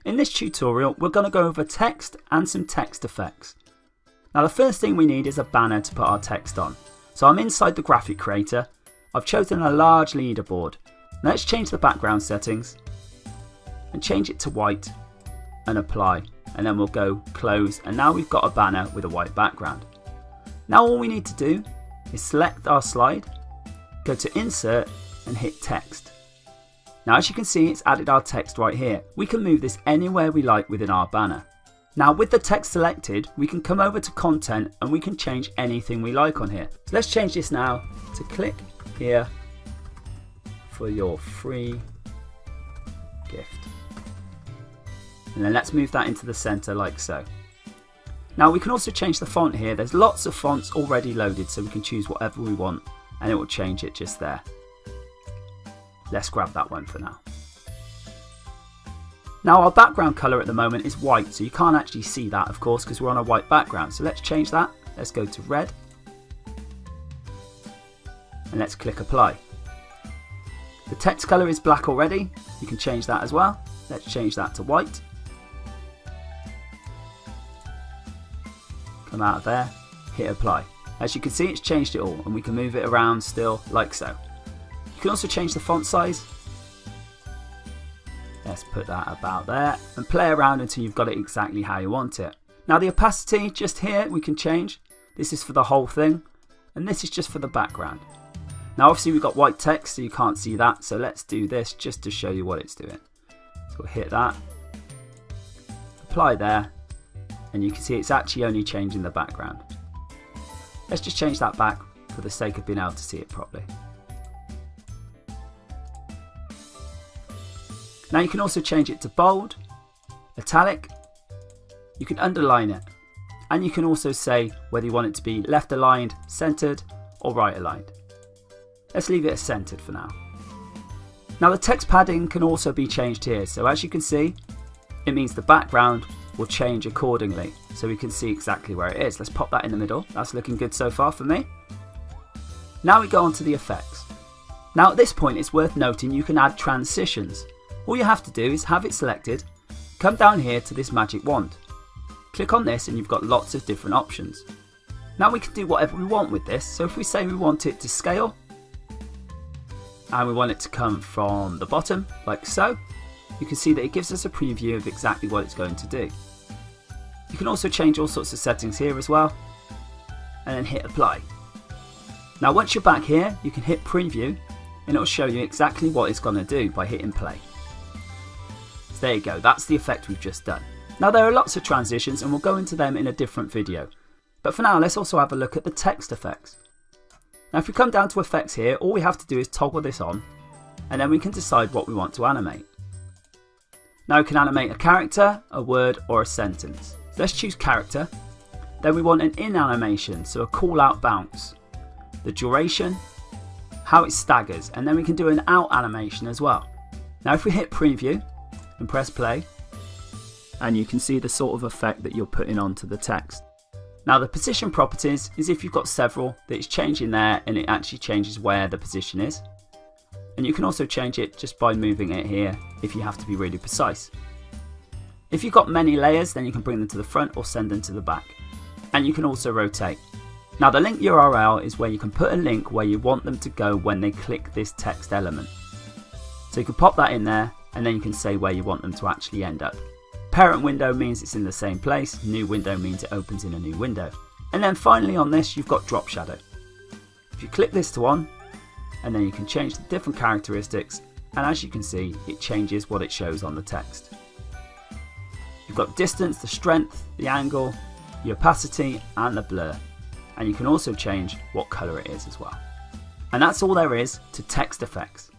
In this tutorial, we're going to go over text and some text effects. Now the first thing we need is a banner to put our text on. So I'm inside the graphic creator. I've chosen a large leaderboard. Now let's change the background settings and change it to white and apply. And then we'll go close, and now we've got a banner with a white background. Now all we need to do is select our slide, go to insert and hit text. Now as you can see, it's added our text right here. We can move this anywhere we like within our banner. Now with the text selected, we can come over to content and we can change anything we like on here. So let's change this now to click here for your free gift. And then let's move that into the center like so. Now we can also change the font here. There's lots of fonts already loaded, so we can choose whatever we want and it will change it just there. Let's grab that one for now. Now our background color at the moment is white, so you can't actually see that of course because we're on a white background. So let's change that. Let's go to red and let's click apply. The text color is black already. You can change that as well. Let's change that to white. Come out of there, hit apply. As you can see, it's changed it all and we can move it around still like so. You can also change the font size. Let's put that about there and play around until you've got it exactly how you want it. Now the opacity just here we can change. This is for the whole thing and this is just for the background. Now obviously we've got white text so you can't see that, so let's do this just to show you what it's doing. So we'll hit that, apply there, and you can see it's actually only changing the background. Let's just change that back for the sake of being able to see it properly. Now you can also change it to bold, italic, you can underline it, and you can also say whether you want it to be left aligned, centered, or right aligned. Let's leave it as centered for now. Now the text padding can also be changed here, so as you can see, it means the background will change accordingly, so we can see exactly where it is. Let's pop that in the middle. That's looking good so far for me. Now we go on to the effects. Now at this point it's worth noting you can add transitions. All you have to do is have it selected, come down here to this magic wand. Click on this and you've got lots of different options. Now we can do whatever we want with this, so if we say we want it to scale, and we want it to come from the bottom, like so, you can see that it gives us a preview of exactly what it's going to do. You can also change all sorts of settings here as well, and then hit apply. Now once you're back here, you can hit preview, and it will show you exactly what it's going to do by hitting play. So there you go, that's the effect we've just done. Now there are lots of transitions and we'll go into them in a different video. But for now, let's also have a look at the text effects. Now if we come down to effects here, all we have to do is toggle this on, and then we can decide what we want to animate. Now we can animate a character, a word, or a sentence. So let's choose character. Then we want an in animation, so a call out bounce, the duration, how it staggers, and then we can do an out animation as well. Now if we hit preview and press play, and you can see the sort of effect that you're putting onto the text. Now the position properties is if you've got several, that it's changing there and it actually changes where the position is. And you can also change it just by moving it here if you have to be really precise. If you've got many layers, then you can bring them to the front or send them to the back. And you can also rotate. Now the link URL is where you can put a link where you want them to go when they click this text element. So you can pop that in there and then you can say where you want them to actually end up. Parent window means it's in the same place, new window means it opens in a new window. And then finally on this you've got drop shadow. If you click this to on, and then you can change the different characteristics, and as you can see it changes what it shows on the text. You've got distance, the strength, the angle, the opacity and the blur, and you can also change what colour it is as well. And that's all there is to text effects.